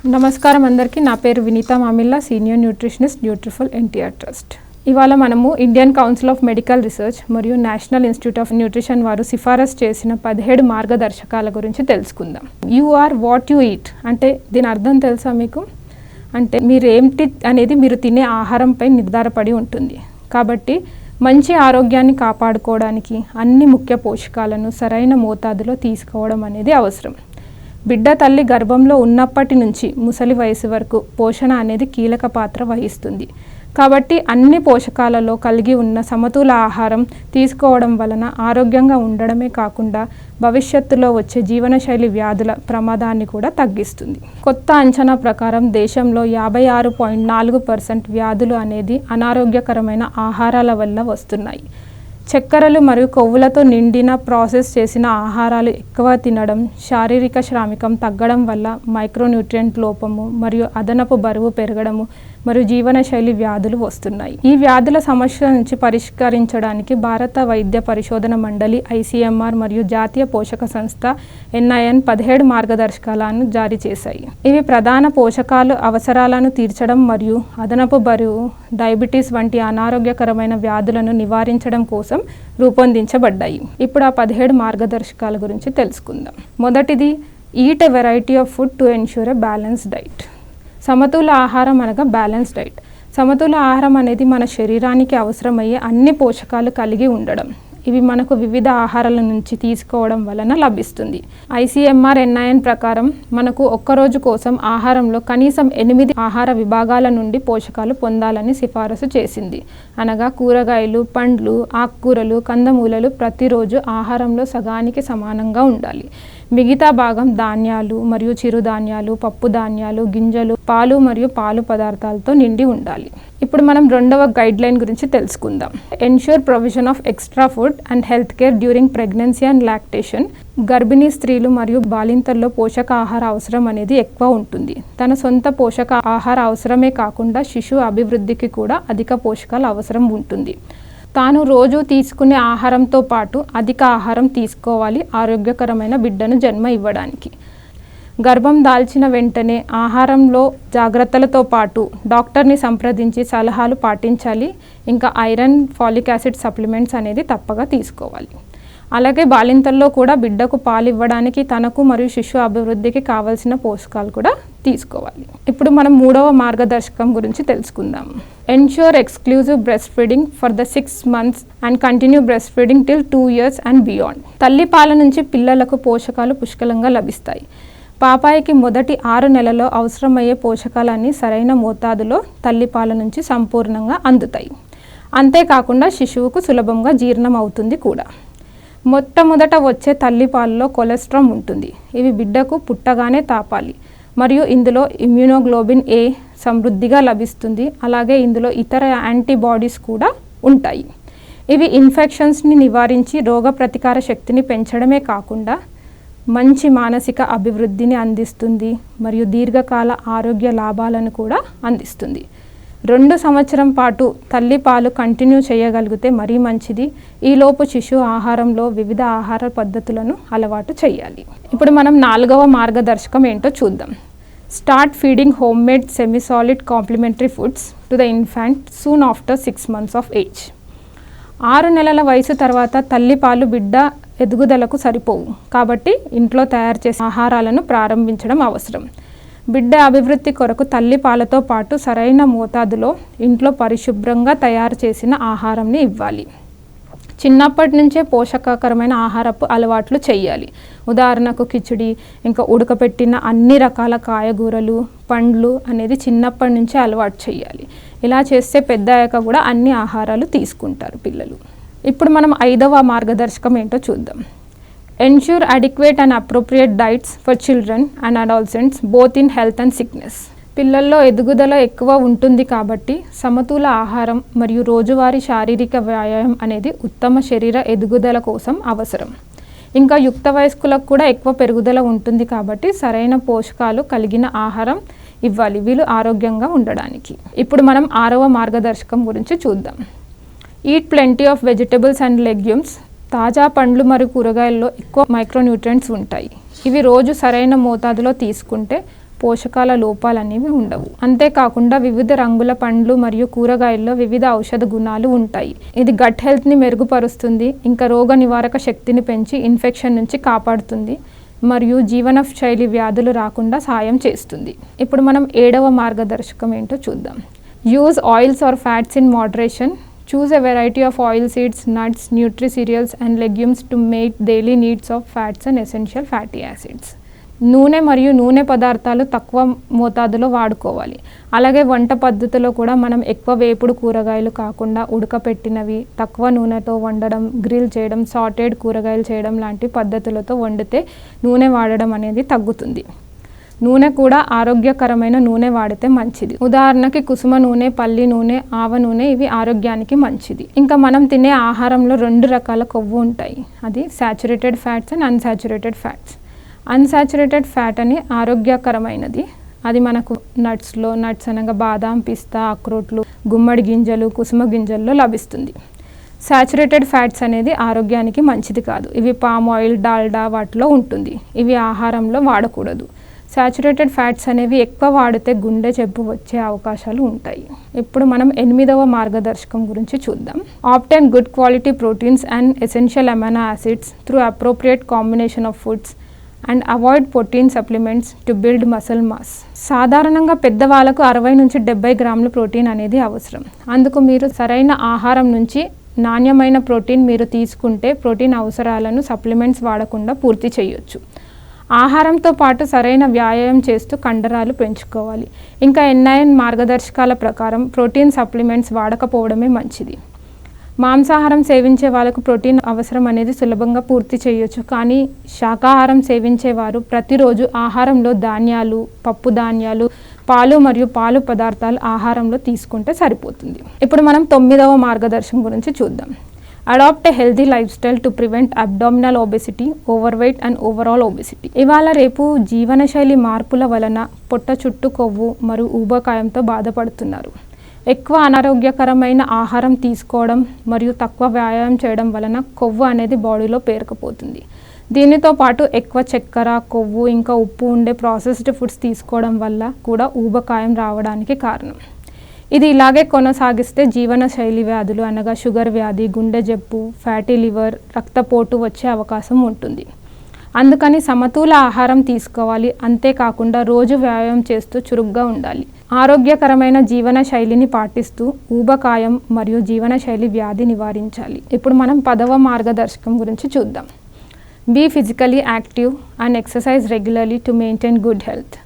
నమస్కారం అందరికీ. నా పేరు Vineeta Mamilla, senior nutritionist, Nutriful NTR trust. ఇవాళ మనము Indian council of medical research మరియు నేషనల్ ఇన్స్టిట్యూట్ ఆఫ్ న్యూట్రిషన్ వారు సిఫారసు చేసిన 17 మార్గదర్శకాల గురించి తెలుసుకుందాం. You are what you eat అంటే దీని అర్థం తెలుసా మీకు? అంటే మీరు ఏంటి అనేది మీరు తినే ఆహారంపై నిర్ధారపడి ఉంటుంది. కాబట్టి మంచి ఆరోగ్యాన్ని కాపాడుకోవడానికి అన్ని ముఖ్య పోషకాలను సరైన మోతాదులో తీసుకోవడం అనేది అవసరం. బిడ్డ తల్లి గర్భంలో ఉన్నప్పటి నుంచి ముసలి వయసు వరకు పోషణ అనేది కీలక పాత్ర వహిస్తుంది. కాబట్టి అన్ని పోషకాలలో కలిగి ఉన్న సమతుల ఆహారం తీసుకోవడం వలన ఆరోగ్యంగా ఉండడమే కాకుండా భవిష్యత్తులో వచ్చే జీవనశైలి వ్యాధుల ప్రమాదాన్ని కూడా తగ్గిస్తుంది. కొత్త అంచనా ప్రకారం దేశంలో 56.4% వ్యాధులు అనేది అనారోగ్యకరమైన ఆహారాల వల్ల వస్తున్నాయి. చక్కెరలు మరియు కొవ్వులతో నిండిన ప్రాసెస్ చేసిన ఆహారాలు ఎక్కువ తినడం, శారీరక శ్రామికం తగ్గడం వల్ల మైక్రోన్యూట్రియంట్ లోపము మరియు అదనపు బరువు పెరగడము మరియు జీవనశైలి వ్యాధులు వస్తున్నాయి. ఈ వ్యాధుల సమస్య నుంచి పరిష్కరించడానికి భారత వైద్య పరిశోధన మండలి ICMR మరియు జాతీయ పోషక సంస్థ NIN 17 మార్గదర్శకాలను జారీ చేశాయి. ఇవి ప్రధాన పోషకాలు అవసరాలను తీర్చడం మరియు అదనపు బరువు, డయాబెటీస్ వంటి అనారోగ్యకరమైన వ్యాధులను నివారించడం కోసం రూపొందించబడ్డాయి. ఇప్పుడు ఆ 17 మార్గదర్శకాల గురించి తెలుసుకుందాం. మొదటిది, eat a variety of food to ensure a balanced diet. సమతుల ఆహారం అనగా బ్యాలెన్స్ డైట్. సమతుల ఆహారం అనేది మన శరీరానికి అవసరమయ్యే అన్ని పోషకాలు కలిగి ఉండడం. ఇవి మనకు వివిధ ఆహారాల నుంచి తీసుకోవడం వలన లభిస్తుంది. ICMR NIN ప్రకారం మనకు ఒక్కరోజు కోసం ఆహారంలో కనీసం 8 ఆహార విభాగాల నుండి పోషకాలు పొందాలని సిఫారసు చేసింది. అనగా కూరగాయలు, పండ్లు, ఆకుకూరలు, కందమూలాలు ప్రతిరోజు ఆహారంలో సగానికి సమానంగా ఉండాలి. మిగతా భాగం ధాన్యాలు మరియు చిరుధాన్యాలు, పప్పు ధాన్యాలు, గింజలు, పాలు మరియు పాలు పదార్థాలతో నిండి ఉండాలి. ఇప్పుడు మనం రెండవ గైడ్ లైన్ గురించి తెలుసుకుందాం. Ensure provision of extra food and health care during pregnancy and lactation. గర్భిణీ స్త్రీలు మరియు బాలింతల్లో పోషకాహార అవసరం అనేది ఎక్కువ ఉంటుంది. తన సొంత పోషక ఆహార అవసరమే కాకుండా శిశువు అభివృద్ధికి కూడా అధిక పోషకాల అవసరం ఉంటుంది. తాను రోజు తీసుకునే ఆహారంతో పాటు అధిక ఆహారం తీసుకోవాలి ఆరోగ్యకరమైన బిడ్డను జన్మ ఇవ్వడానికి. గర్భం దాల్చిన వెంటనే ఆహారంలో జాగ్రత్తలతో పాటు డాక్టర్ని సంప్రదించి సలహాలు పాటించాలి. ఇంకా ఐరన్, ఫాలిక్ యాసిడ్ సప్లిమెంట్స్ అనేది తప్పగా తీసుకోవాలి. అలాగే బాలింతల్లో కూడా బిడ్డకు పాలు ఇవ్వడానికి తనకు మరియు శిశు అభివృద్ధికి కావాల్సిన పోషకాలు కూడా తీసుకోవాలి. ఇప్పుడు మనం మూడవ మార్గదర్శకం గురించి తెలుసుకుందాం. Ensure exclusive breast feeding for the 6 months and continue breast feeding till 2 years and beyond. తల్లి పాల నుంచి పిల్లలకు పోషకాలు పుష్కలంగా లభిస్తాయి. పాపాయికి మొదటి 6 నెలల్లో అవసరమయ్యే పోషకాలన్నీ సరైన మోతాదులో తల్లిపాల నుంచి సంపూర్ణంగా అందుతాయి. అంతేకాకుండా శిశువుకు సులభంగా జీర్ణం అవుతుంది కూడా. మొట్టమొదట వచ్చే తల్లిపాలలో కొలెస్ట్రాల్ ఉంటుంది. ఇవి బిడ్డకు పుట్టగానే తాపాలి మరియు ఇందులో ఇమ్యూనోగ్లోబిన్ A సమృద్ధిగా లభిస్తుంది. అలాగే ఇందులో ఇతర యాంటీబాడీస్ కూడా ఉంటాయి. ఇవి ఇన్ఫెక్షన్స్ని నివారించి రోగప్రతికార శక్తిని పెంచడమే కాకుండా మంచి మానసిక అభివృద్ధిని అందిస్తుంది మరియు దీర్ఘకాల ఆరోగ్య లాభాలను కూడా అందిస్తుంది. 2 సంవత్సరం పాటు తల్లి పాలు కంటిన్యూ చేయగలిగితే మరీ మంచిది. ఈలోపు శిశువు ఆహారంలో వివిధ ఆహార పద్ధతులను అలవాటు చేయాలి. ఇప్పుడు మనం 4వ మార్గదర్శకం ఏంటో చూద్దాం. Start feeding homemade semi solid complementary foods to the infant soon after 6 months of age. 6 నెలల వయసు తర్వాత తల్లి పాలు బిడ్డ ఎదుగుదలకు సరిపోవు. కాబట్టి ఇంట్లో తయారు చేసే ఆహారాలను ప్రారంభించడం అవసరం. బిడ్డ అభివృద్ధి కొరకు తల్లి పాలతో పాటు సరైన మోతాదులో ఇంట్లో పరిశుభ్రంగా తయారు చేసిన ఆహారంని ఇవ్వాలి. చిన్నప్పటి నుంచే పోషకకరమైన ఆహారపు అలవాట్లు చేయాలి. ఉదాహరణకు కిచిడి, ఇంకా ఉడకపెట్టిన అన్ని రకాల కాయగూరలు, పండ్లు అనేది చిన్నప్పటి నుంచే అలవాటు చేయాలి. ఇలా చేస్తే పెద్ద అయ్యాక కూడా అన్ని ఆహారాలు తీసుకుంటారు పిల్లలు. ఇప్పుడు మనం 5వ మార్గదర్శకం ఏంటో చూద్దాం. Ensure adequate and appropriate diets for children and adolescents both in health and sickness. పిల్లల్లో ఎదుగుదల ఎక్కువ ఉంటుంది కాబట్టి సమతుల ఆహారం మరియు రోజువారీ శారీరక వ్యాయామం అనేది ఉత్తమ శరీర ఎదుగుదల కోసం అవసరం. ఇంకా యుక్త వయస్కులకు కూడా ఎక్కువ పెరుగుదల ఉంటుంది కాబట్టి సరైన పోషకాలు కలిగిన ఆహారం ఇవ్వాలి వీళ్ళు ఆరోగ్యంగా ఉండడానికి. ఇప్పుడు మనం 6వ మార్గదర్శకం గురించి చూద్దాం. Eat plenty of vegetables and legumes. తాజా పండ్లు మరియు కూరగాయల్లో ఎక్కువ మైక్రోన్యూట్రియంట్స్ ఉంటాయి. ఇవి రోజు సరైన మోతాదులో తీసుకుంటే పోషకాల లోపాలు అనేవి ఉండవు. అంతేకాకుండా వివిధ రంగుల పండ్లు మరియు కూరగాయల్లో వివిధ ఔషధ గుణాలు ఉంటాయి. ఇది గట్ హెల్త్ని మెరుగుపరుస్తుంది, ఇంకా రోగ నివారక శక్తిని పెంచి ఇన్ఫెక్షన్ నుంచి కాపాడుతుంది మరియు జీవన శైలి వ్యాధులు రాకుండా సాయం చేస్తుంది. ఇప్పుడు మనం 7వ మార్గదర్శకం ఏంటో చూద్దాం. Use oils or fats in moderation. Choose a variety of oil seeds, nuts, nutri-cereals and legumes to meet daily needs of fats and essential fatty acids. నూనె మరియు నూనె పదార్థాలు తక్కువ మోతాదులో వాడుకోవాలి. అలాగే వంట పద్ధతిలో కూడా మనం ఎక్కువ వేపుడు కూరగాయలు కాకుండా ఉడకపెట్టినవి, తక్కువ నూనెతో వండడం, గ్రిల్ చేయడం, సాటెడ్ కూరగాయలు చేయడం లాంటి పద్ధతులతో వండితే నూనె వాడడం అనేది తగ్గుతుంది. నూనె కూడా ఆరోగ్యకరమైన నూనె వాడితే మంచిది. ఉదాహరణకి కుసుమ నూనె, పల్లి నూనె, ఆవ నూనె ఇవి ఆరోగ్యానికి మంచిది. ఇంకా మనం తినే ఆహారంలో 2 రకాల కొవ్వు ఉంటాయి. అది saturated fats and unsaturated fats. Unsaturated fat అని ఆరోగ్యకరమైనది. అది మనకు నట్స్ అనగా బాదాం, పిస్తా, అక్రోట్లు, గుమ్మడి గింజలు, కుసుమ గింజల్లో లభిస్తుంది. సాచురేటెడ్ ఫ్యాట్స్ అనేది ఆరోగ్యానికి మంచిది కాదు. ఇవి పామ్ ఆయిల్, డాల్డా వాటిలో ఉంటుంది. ఇవి ఆహారంలో వాడకూడదు. సాచురేటెడ్ ఫ్యాట్స్ అనేవి ఎక్కువ వాడితే గుండె జబ్బు వచ్చే అవకాశాలు ఉంటాయి. ఇప్పుడు మనం 8వ మార్గదర్శకం గురించి చూద్దాం. Obtain good quality proteins and essential amino acids through appropriate combination of foods and avoid protein supplements to build muscle mass. సాధారణంగా పెద్దవాళ్ళకు 60 నుంచి 70 గ్రాముల ప్రోటీన్ అనేది అవసరం. అందుకు మీరు సరైన ఆహారం నుంచి నాణ్యమైన ప్రోటీన్ మీరు తీసుకుంటే ప్రోటీన్ అవసరాలను సప్లిమెంట్స్ వాడకుండా పూర్తి చేయొచ్చు. ఆహారంతో పాటు సరైన వ్యాయామం చేస్తూ కండరాలు పెంచుకోవాలి. ఇంకా NIN మార్గదర్శకాల ప్రకారం ప్రోటీన్ సప్లిమెంట్స్ వాడకపోవడమే మంచిది. మాంసాహారం సేవించే వాళ్ళకు ప్రోటీన్ అవసరం అనేది సులభంగా పూర్తి చేయొచ్చు. కానీ శాకాహారం సేవించేవారు ప్రతిరోజు ఆహారంలో ధాన్యాలు, పప్పు ధాన్యాలు, పాలు మరియు పాలు పదార్థాలు ఆహారంలో తీసుకుంటే సరిపోతుంది. ఇప్పుడు మనం 9వ మార్గదర్శకం గురించి చూద్దాం. Adopt a healthy lifestyle to prevent abdominal obesity, overweight and overall obesity. ఇవాళ రేపు జీవనశైలి మార్పుల వలన పొట్ట చుట్టూ కొవ్వు మరియు ఊబకాయంతో బాధపడుతున్నారు. ఎక్కువ అనారోగ్యకరమైన ఆహారం తీసుకోవడం మరియు తక్కువ వ్యాయామం చేయడం వలన కొవ్వు అనేది బాడీలో పేరుకుపోతుంది. దీనితో పాటు ఎక్కువ చక్కెర, కొవ్వు ఇంకా ఉప్పు ఉండే ప్రాసెస్డ్ ఫుడ్స్ తీసుకోవడం వల్ల కూడా ఊబకాయం రావడానికి కారణం. ఇది ఇలాగే కొనసాగిస్తే జీవన శైలి వ్యాధులు అనగా షుగర్ వ్యాధి, గుండె జబ్బు, ఫ్యాటీ లివర్, రక్తపోటు వచ్చే అవకాశం ఉంటుంది. అందుకని సమతుల ఆహారం తీసుకోవాలి. అంతేకాకుండా రోజు వ్యాయామం చేస్తూ చురుగ్గా ఉండాలి. ఆరోగ్యకరమైన జీవన శైలిని పాటిస్తూ ఊబకాయం మరియు జీవన శైలి వ్యాధి నివారించాలి. ఇప్పుడు మనం 10వ మార్గదర్శకం గురించి చూద్దాం. Be physically active and exercise regularly to maintain good health.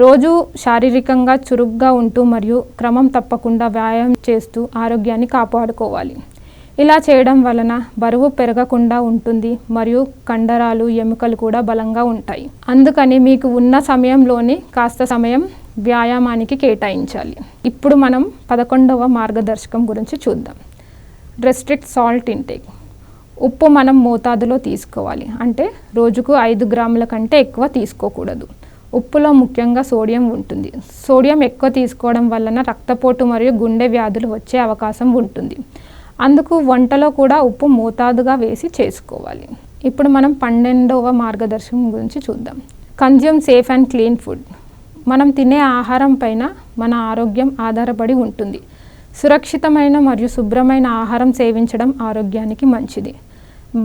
రోజు శారీరకంగా చురుగ్గా ఉంటూ మరియు క్రమం తప్పకుండా వ్యాయామం చేస్తూ ఆరోగ్యాన్ని కాపాడుకోవాలి. ఇలా చేయడం వలన బరువు పెరగకుండా ఉంటుంది మరియు కండరాలు, ఎముకలు కూడా బలంగా ఉంటాయి. అందుకని మీకు ఉన్న సమయంలోని కాస్త సమయం వ్యాయామానికి కేటాయించాలి. ఇప్పుడు మనం 11వ మార్గదర్శకం గురించి చూద్దాం. Restrict salt intake. ఉప్పు మనం మోతాదులో తీసుకోవాలి. అంటే రోజుకు 5 గ్రాముల కంటే ఎక్కువ తీసుకోకూడదు. ఉప్పులో ముఖ్యంగా సోడియం ఉంటుంది. సోడియం ఎక్కువ తీసుకోవడం వలన రక్తపోటు మరియు గుండె వ్యాధులు వచ్చే అవకాశం ఉంటుంది. అందుకు వంటలో కూడా ఉప్పు మోతాదుగా వేసి చేసుకోవాలి. ఇప్పుడు మనం 12వ మార్గదర్శకం గురించి చూద్దాం. Consume safe and clean food. మనం తినే ఆహారం పైన మన ఆరోగ్యం ఆధారపడి ఉంటుంది. సురక్షితమైన మరియు శుభ్రమైన ఆహారం సేవించడం ఆరోగ్యానికి మంచిది.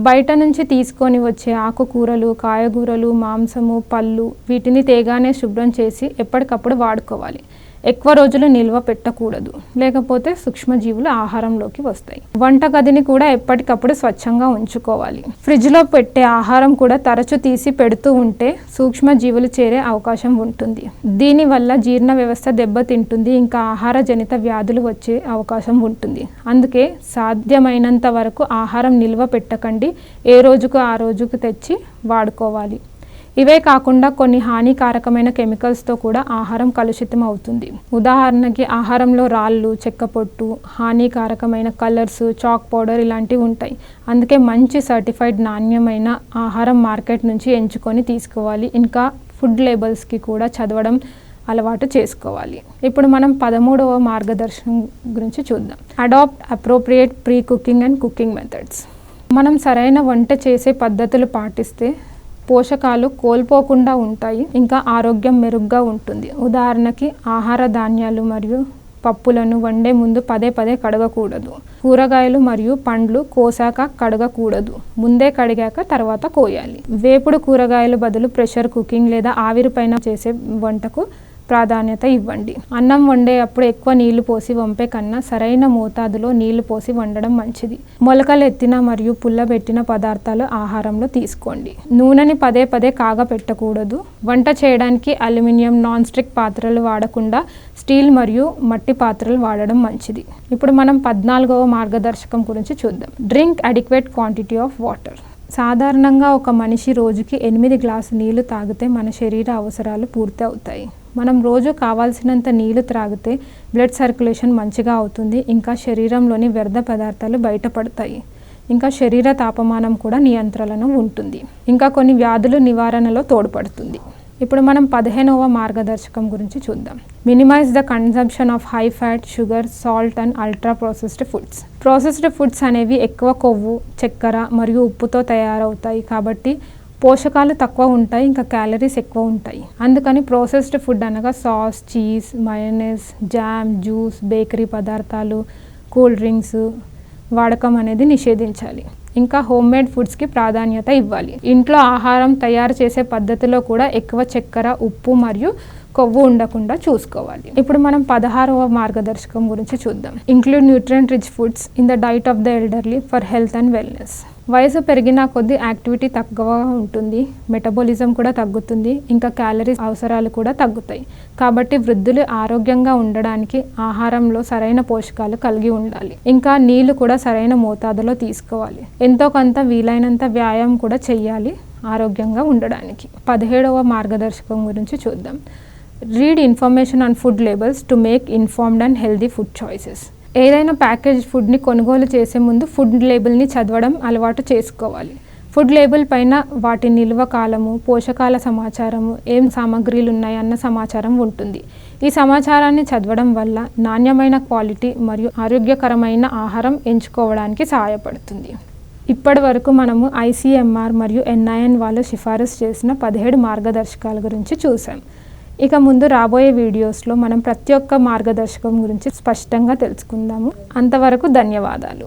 బయట నుంచి తీసుకొని వచ్చే ఆకుకూరలు, కాయగూరలు, మాంసము, పళ్ళు వీటిని తేగానే శుభ్రం చేసి ఎప్పటికప్పుడు వాడుకోవాలి. ఎక్కువ రోజులు నిల్వ పెట్టకూడదు, లేకపోతే సూక్ష్మజీవులు ఆహారంలోకి వస్తాయి. వంటగదిని కూడా ఎప్పటికప్పుడు స్వచ్ఛంగా ఉంచుకోవాలి. ఫ్రిడ్జ్లో పెట్టే ఆహారం కూడా తరచూ తీసి పెడుతూ ఉంటే సూక్ష్మజీవులు చేరే అవకాశం ఉంటుంది. దీనివల్ల జీర్ణ వ్యవస్థ దెబ్బతింటుంది, ఇంకా ఆహార జనిత వ్యాధులు వచ్చే అవకాశం ఉంటుంది. అందుకే సాధ్యమైనంత వరకు ఆహారం నిల్వ పెట్టకండి. ఏ రోజుకు ఆ రోజుకు తెచ్చి వాడుకోవాలి. ఇవే కాకుండా కొన్ని హానికారకమైన కెమికల్స్తో కూడా ఆహారం కలుషితం అవుతుంది. ఉదాహరణకి ఆహారంలో రాళ్ళు, చెక్కపొట్టు, హానికారకమైన కలర్స్, చాక్ పౌడర్ ఇలాంటివి ఉంటాయి. అందుకే మంచి సర్టిఫైడ్ నాణ్యమైన ఆహారం మార్కెట్ నుంచి ఎంచుకొని తీసుకోవాలి. ఇంకా ఫుడ్ లేబుల్స్కి కూడా చదవడం అలవాటు చేసుకోవాలి. ఇప్పుడు మనం 13వ మార్గదర్శనం గురించి చూద్దాం. Adopt appropriate pre cooking and cooking methods. మనం సరైన వంట చేసే పద్ధతులు పాటిస్తే పోషకాలు కోల్పోకుండా ఉంటాయి, ఇంకా ఆరోగ్యం మెరుగ్గా ఉంటుంది. ఉదాహరణకి ఆహార ధాన్యాలు మరియు పప్పులను వండే ముందు పదే పదే కడగకూడదు. కూరగాయలు మరియు పండ్లు కోసాక కడగకూడదు, ముందే కడిగాక తర్వాత కోయాలి. వేపుడు కూరగాయలు బదులు ప్రెషర్ కుకింగ్ లేదా ఆవిరి పైన చేసే వంటకు ప్రాధాన్యత ఇవ్వండి. అన్నం వండే అప్పుడు ఎక్కువ నీళ్లు పోసి వంపే కన్నా సరైన మోతాదులో నీళ్లు పోసి వండడం మంచిది. మొలకలు ఎత్తిన మరియు పుల్లబెట్టిన పదార్థాలు ఆహారంలో తీసుకోండి. నూనెని పదే పదే కాగపెట్టకూడదు. వంట చేయడానికి అల్యూమినియం నాన్ స్టిక్ పాత్రలు వాడకుండా స్టీల్ మరియు మట్టి పాత్రలు వాడడం మంచిది. ఇప్పుడు మనం 14వ మార్గదర్శకం గురించి చూద్దాం. Drink adequate quantity of water. సాధారణంగా ఒక మనిషి రోజుకి 8 గ్లాసులు నీళ్లు తాగితే మన శరీర అవసరాలు పూర్తి అవుతాయి. మనం రోజు కావాల్సినంత నీళ్లు త్రాగితే బ్లడ్ సర్క్యులేషన్ మంచిగా అవుతుంది, ఇంకా శరీరంలోని వ్యర్థ పదార్థాలు బయటపడతాయి, ఇంకా శరీర తాపమానం కూడా నియంత్రణలో ఉంటుంది, ఇంకా కొన్ని వ్యాధుల నివారణలో తోడ్పడుతుంది. ఇప్పుడు మనం 15వ మార్గదర్శకం గురించి చూద్దాం. Minimise the consumption of high fat, sugar, salt and ultra processed foods. Processed foods అనేవి ఎక్కువ కొవ్వు, చక్కెర మరియు ఉప్పుతో తయారవుతాయి కాబట్టి పోషకాలు తక్కువ ఉంటాయి, ఇంకా క్యాలరీస్ ఎక్కువ ఉంటాయి. అందుకని ప్రాసెస్డ్ ఫుడ్ అనగా sauce, cheese, mayonnaise, jam, juice, bakery పదార్థాలు, కూల్ డ్రింక్స్ వాడకం అనేది నిషేధించాలి. ఇంకా హోమ్మేడ్ ఫుడ్స్కి ప్రాధాన్యత ఇవ్వాలి. ఇంట్లో ఆహారం తయారు చేసే పద్ధతిలో కూడా ఎక్కువ చక్కెర, ఉప్పు మరియు కొవ్వు ఉండకుండా చూసుకోవాలి. ఇప్పుడు మనం 16వ మార్గదర్శకం గురించి చూద్దాం. Include nutrient rich foods in the diet of the elderly for health and wellness. వయసు పెరిగిన కొద్దీ యాక్టివిటీ తక్కువగా ఉంటుంది, మెటబాలిజం కూడా తగ్గుతుంది, ఇంకా క్యాలరీస్ అవసరాలు కూడా తగ్గుతాయి. కాబట్టి వృద్ధులు ఆరోగ్యంగా ఉండడానికి ఆహారంలో సరైన పోషకాలు కలిగి ఉండాలి. ఇంకా నీళ్లు కూడా సరైన మోతాదులో తీసుకోవాలి. ఎంతో కొంత వీలైనంత వ్యాయామం కూడా చెయ్యాలి ఆరోగ్యంగా ఉండడానికి. 17వ మార్గదర్శకం గురించి చూద్దాం. Read information on food labels to make informed and healthy food choices. ఏదైనా ప్యాకేజ్ ఫుడ్ని కొనుగోలు చేసే ముందు ఫుడ్ లేబుల్ని చదవడం అలవాటు చేసుకోవాలి. ఫుడ్ లేబుల్ పైన వాటి నిల్వ కాలము, పోషకాల సమాచారము, ఏం సామాగ్రిలు ఉన్నాయన్న సమాచారం ఉంటుంది. ఈ సమాచారాన్ని చదవడం వల్ల నాణ్యమైన క్వాలిటీ మరియు ఆరోగ్యకరమైన ఆహారం ఎంచుకోవడానికి సహాయపడుతుంది. ఇప్పటి వరకు మనము ICMR మరియు NIN వాళ్ళు సిఫారసు చేసిన 17 మార్గదర్శకాల గురించి చూసాం. ఇక ముందు రాబోయే వీడియోస్లో మనం ప్రతి ఒక్క మార్గదర్శకం గురించి స్పష్టంగా తెలుసుకుందాము. అంతవరకు ధన్యవాదాలు.